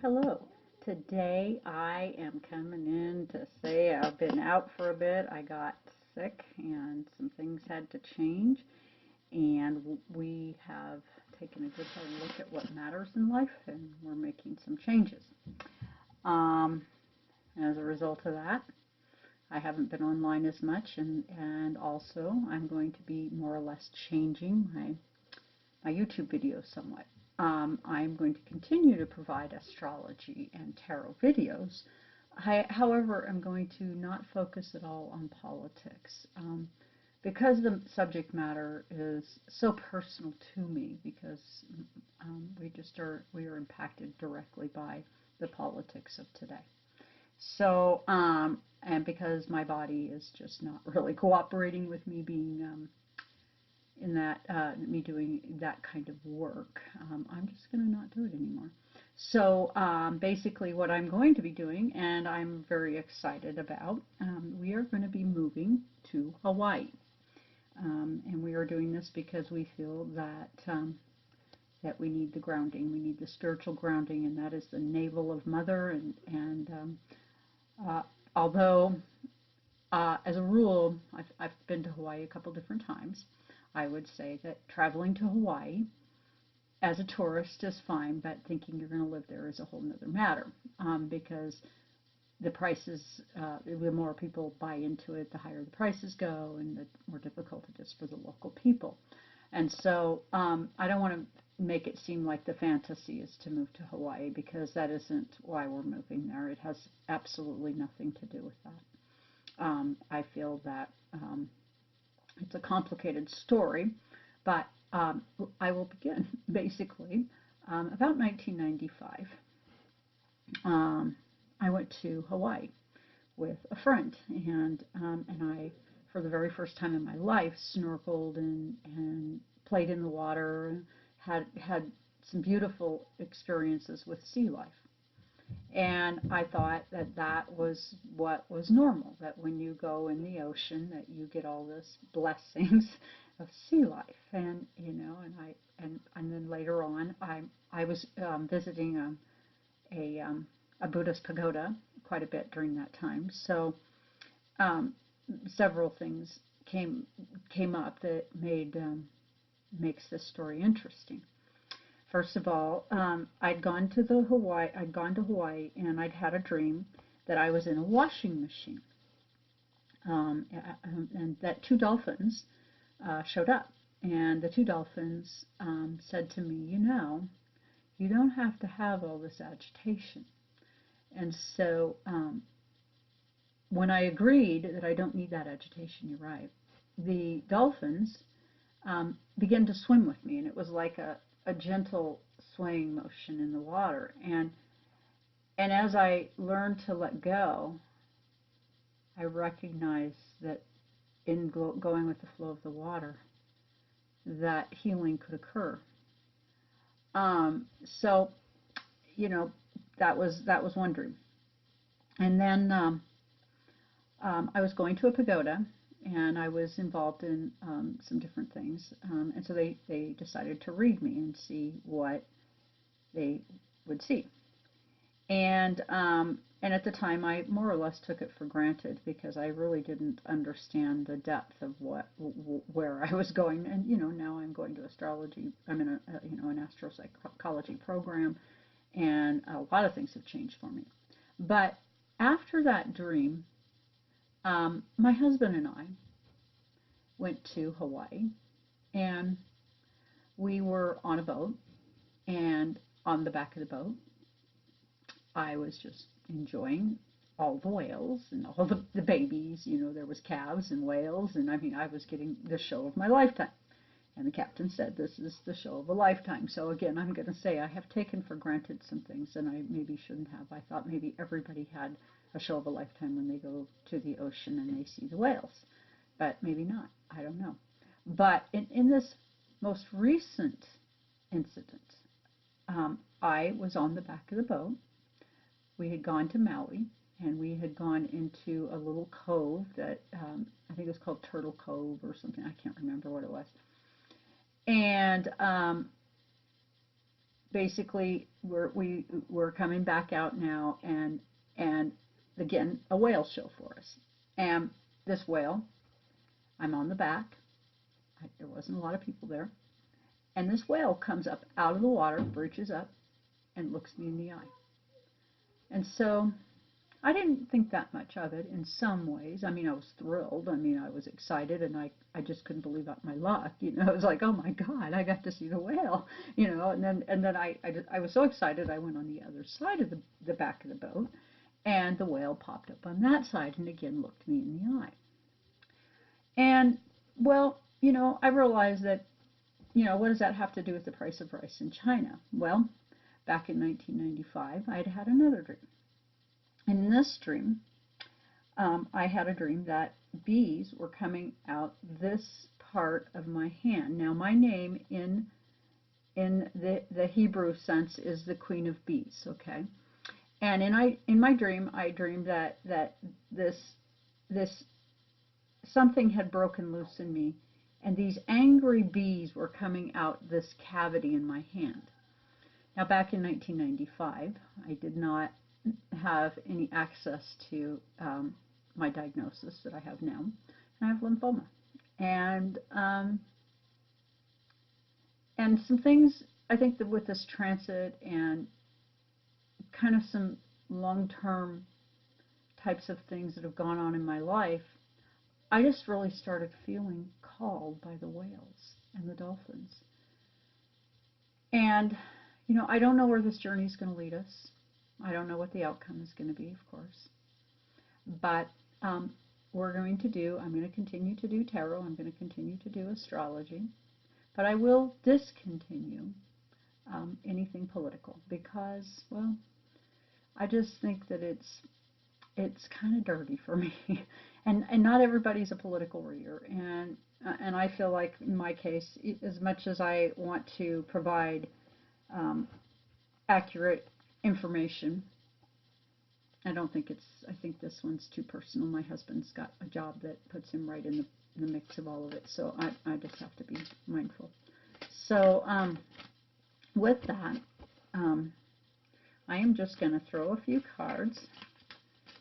Hello. Today I am coming in to say I've been out for a bit. I got sick and some things had to change, and we have taken a good hard look at what matters in life, and we're making some changes. Um, as a result of that, I haven't been online as much, and also I'm going to be more or less changing my YouTube videos somewhat. I'm going to continue to provide astrology and tarot videos. However, I'm going to not focus at all on politics because the subject matter is so personal to me because we are impacted directly by the politics of today. So, and because my body is just not really cooperating with me being in that me doing that kind of work, I'm just going to not do it anymore. So basically, what I'm going to be doing, and I'm very excited about, we are going to be moving to Hawaii, and we are doing this because we feel that we need the grounding, we need the spiritual grounding, and that is the navel of Mother. And uh, although as a rule, I've been to Hawaii a couple different times. I would say that traveling to Hawaii as a tourist is fine, but thinking you're going to live there is a whole nother matter because the prices, the more people buy into it, the higher the prices go, and the more difficult it is for the local people. And so I don't want to make it seem like the fantasy is to move to Hawaii because that isn't why we're moving there. It has absolutely nothing to do with that. I feel that it's a complicated story, but I will begin basically. About 1995, I went to Hawaii with a friend, and I, for the very first time in my life, snorkeled and played in the water, had some beautiful experiences with sea life. And I thought that that was what was normal, that when you go in the ocean, that you get all this blessings of sea life. And, you know, and then later on, I was visiting a Buddhist pagoda quite a bit during that time. So um, several things came up that makes this story interesting. First of all, I'd gone to Hawaii, and I'd had a dream that I was in a washing machine, and that two dolphins showed up, and the two dolphins said to me, you don't have to have all this agitation. And so when I agreed that I don't need that agitation, you're right, the dolphins began to swim with me, and it was like a gentle swaying motion in the water. And as I learned to let go, I recognized that in going with the flow of the water, that healing could occur. So, you know, that was one dream. And then I was going to a pagoda, and I was involved in some different things. And so they decided to read me and see what they would see. And at the time, I more or less took it for granted because I really didn't understand the depth of where I was going. And now I'm going to astrology. I'm in an astropsychology program, and a lot of things have changed for me. But after that dream, my husband and I went to Hawaii, and we were on a boat, and on the back of the boat, I was just enjoying all the whales and all the babies. There was calves and whales, and I mean, I was getting the show of my lifetime. And the captain said, "This is the show of a lifetime." So again, I'm going to say I have taken for granted some things, and I maybe shouldn't have. I thought maybe everybody had a show of a lifetime when they go to the ocean and they see the whales, but maybe not. I don't know. But in this most recent incident, I was on the back of the boat. We had gone to Maui, and we had gone into a little cove that I think it was called Turtle Cove or something. I can't remember what it was. And basically we're coming back out now, and again a whale show for us. And this whale, I'm on the back. There wasn't a lot of people there, and this whale comes up out of the water, breaches up, and looks me in the eye. And so I didn't think that much of it in some ways. I mean, I was thrilled. I mean, I was excited, and I just couldn't believe my luck. It was like, oh my God, I got to see the whale. And then I was so excited. I went on the other side of the back of the boat, and the whale popped up on that side, and again looked me in the eye. And well, I realized that, what does that have to do with the price of rice in China? Well, back in 1995, I had another dream. In this dream, I had a dream that bees were coming out this part of my hand. Now, my name in the Hebrew sense is the Queen of Bees. Okay, and in my dream, I dreamed that this something had broken loose in me, and these angry bees were coming out this cavity in my hand. Now, back in 1995, I did not have any access to my diagnosis that I have now. I have lymphoma, and and some things I think that with this transit and kind of some long-term types of things that have gone on in my life, I just really started feeling called by the whales and the dolphins. And I don't know where this journey is going to lead us. I don't know what the outcome is going to be, of course. But I'm going to continue to do tarot. I'm going to continue to do astrology. But I will discontinue anything political because, well, I just think that it's kind of dirty for me. and not everybody's a political reader. And I feel like in my case, as much as I want to provide accurate information, I think this one's too personal. My husband's got a job that puts him right in the mix of all of it, so I just have to be mindful. So with that, I am just going to throw a few cards,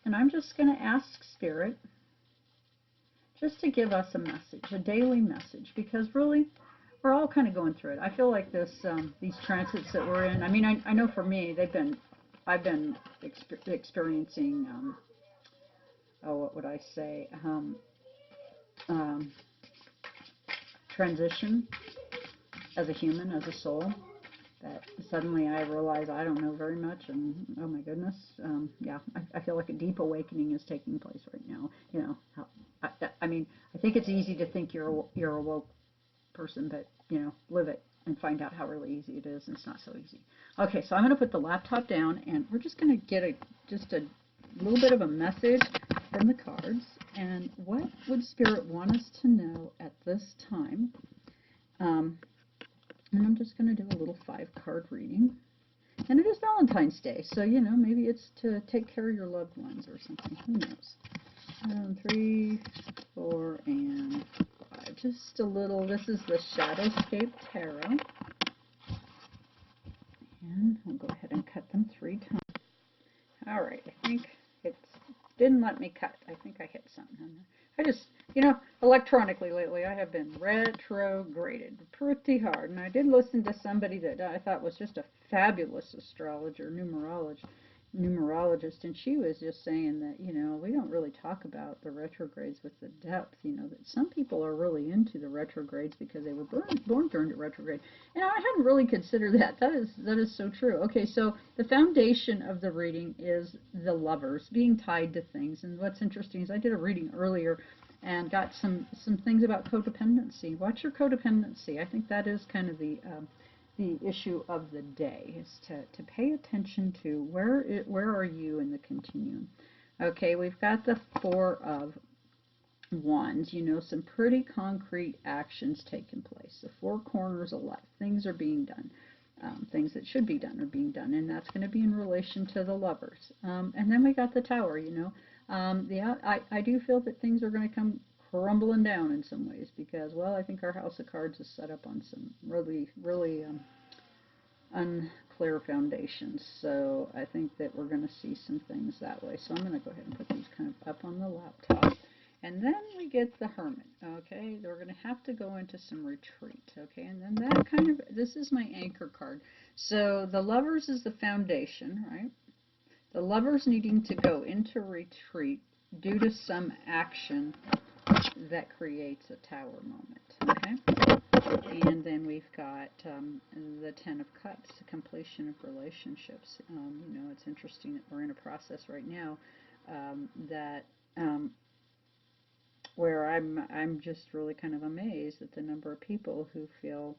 and I'm just going to ask Spirit just to give us a message, a daily message, because really, we're all kind of going through it. I feel like these transits that we're in. I mean, I know for me, I've been experiencing, what would I say, transition as a human, as a soul. That suddenly I realize I don't know very much, and oh my goodness, yeah, I feel like a deep awakening is taking place right now. I mean, I think it's easy to think you're a woke person, but live it and find out how really easy it is, and it's not so easy. Okay, so I'm going to put the laptop down, and we're just going to get just a little bit of a message from the cards. And what would Spirit want us to know at this time? And I'm just going to do a little 5-card reading. And it is Valentine's Day, so maybe it's to take care of your loved ones or something. Who knows? 3, 4, and 5. Just a little. This is the Shadowscape Tarot. And I'll go ahead and cut them 3 times. All right, I think it didn't let me cut. I think I hit something. I just, electronically lately I have been retrograded pretty hard. And I did listen to somebody that I thought was just a fabulous astrologer, numerologist, and she was just saying that, we don't really talk about the retrogrades with the depth, that some people are really into the retrogrades because they were born during the retrograde. And I hadn't really considered that. That is so true. Okay, so the foundation of the reading is the Lovers, being tied to things. And what's interesting is I did a reading earlier and got some things about codependency. Watch your codependency. I think that is kind of the issue of the day, is to pay attention to where are you in the continuum. Okay, we've got the 4 of Wands, some pretty concrete actions taking place. The 4 corners of life, things are being done. Things that should be done are being done, and that's going to be in relation to the Lovers. And then we got the Tower, I do feel that things are going to come crumbling down in some ways because, well, I think our House of Cards is set up on some really, really unclear foundations. So I think that we're going to see some things that way. So I'm going to go ahead and put these kind of up on the laptop. And then we get the Hermit, okay? We're going to have to go into some retreat, okay? And then that kind of, this is my anchor card. So the Lovers is the foundation, right? The Lovers needing to go into retreat due to some action that creates a Tower moment, okay? And then we've got the Ten of Cups, the completion of relationships. You know, it's interesting that we're in a process right now that where I'm just really kind of amazed at the number of people who feel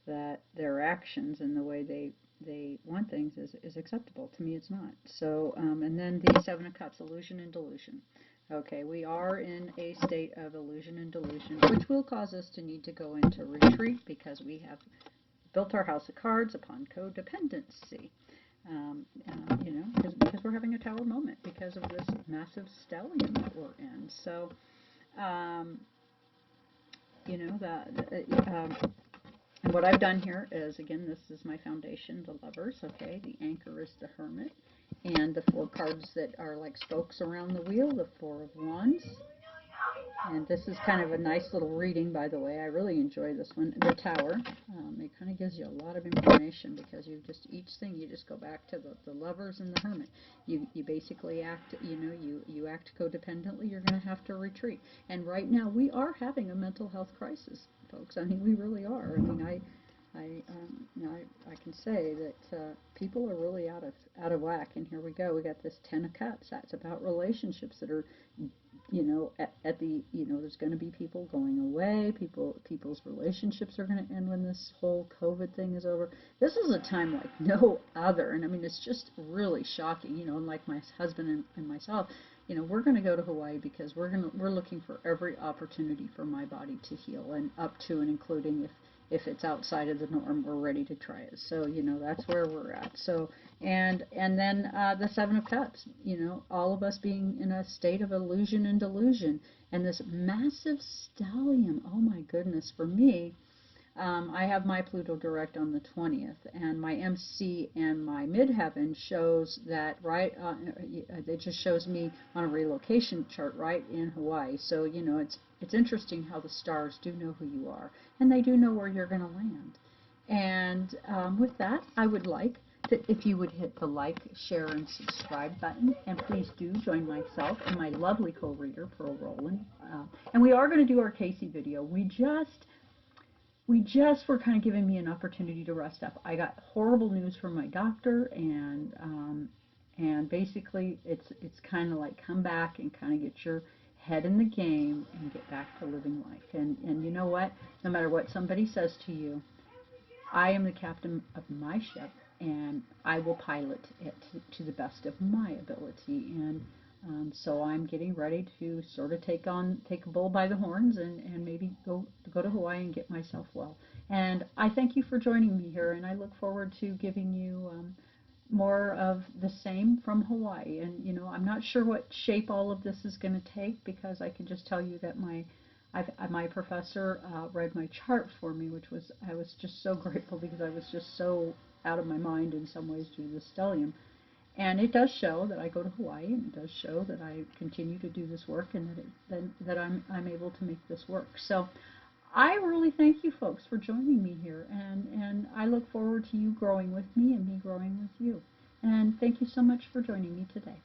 that their actions and the way they want things is acceptable. To me, it's not. So, and then the Seven of Cups, illusion and delusion. Okay, we are in a state of illusion and delusion, which will cause us to need to go into retreat because we have built our house of cards upon codependency. You know, because we're having a tower moment because of this massive stellium that we're in. So, um, you know, and what I've done here is, again, this is my foundation, the Lovers, okay? The anchor is the Hermit. And the 4 cards that are like spokes around the wheel, the 4 of Wands. And this is kind of a nice little reading, by the way. I really enjoy this one. The Tower. It kind of gives you a lot of information because you just, each thing, you just go back to the Lovers and the Hermit. You basically act, you know, you act codependently, you're going to have to retreat. And right now, we are having a mental health crisis, folks. I mean, we really are. I mean, you know, I can say that people are really out of whack. And here we go. We got this Ten of Cups. That's about relationships that are, you know, at the, you know, there's going to be people going away. People's relationships are going to end when this whole COVID thing is over. This is a time like no other. And I mean, it's just really shocking. You know, and like my husband and myself, you know, we're going to go to Hawaii because we're looking for every opportunity for my body to heal, and up to and including if it's outside of the norm, we're ready to try it. So, you know, that's where we're at. So, and then the Seven of Cups, you know, all of us being in a state of illusion and delusion. And this massive stellium, oh my goodness, for me, I have my Pluto direct on the 20th, and my MC and my midheaven shows that it just shows me on a relocation chart right in Hawaii. So, you know, it's interesting how the stars do know who you are, and they do know where you're going to land. And with that, I would like that if you would hit the like, share, and subscribe button, and please do join myself and my lovely co-reader, Pearl Rowland. And we are going to do our Casey video. We just were kind of giving me an opportunity to rest up. I got horrible news from my doctor, and basically it's kind of like come back and kind of get your head in the game and get back to living life. And you know what? No matter what somebody says to you, I am the captain of my ship, and I will pilot it to the best of my ability. And so I'm getting ready to sort of take a bull by the horns and maybe go to Hawaii and get myself well. And I thank you for joining me here, and I look forward to giving you more of the same from Hawaii. And you know, I'm not sure what shape all of this is going to take, because I can just tell you that my professor read my chart for me, which was, I was just so grateful, because I was just so out of my mind in some ways due to the stellium. And it does show that I go to Hawaii, and it does show that I continue to do this work, and that I'm able to make this work. So I really thank you folks for joining me here, and I look forward to you growing with me and me growing with you. And thank you so much for joining me today.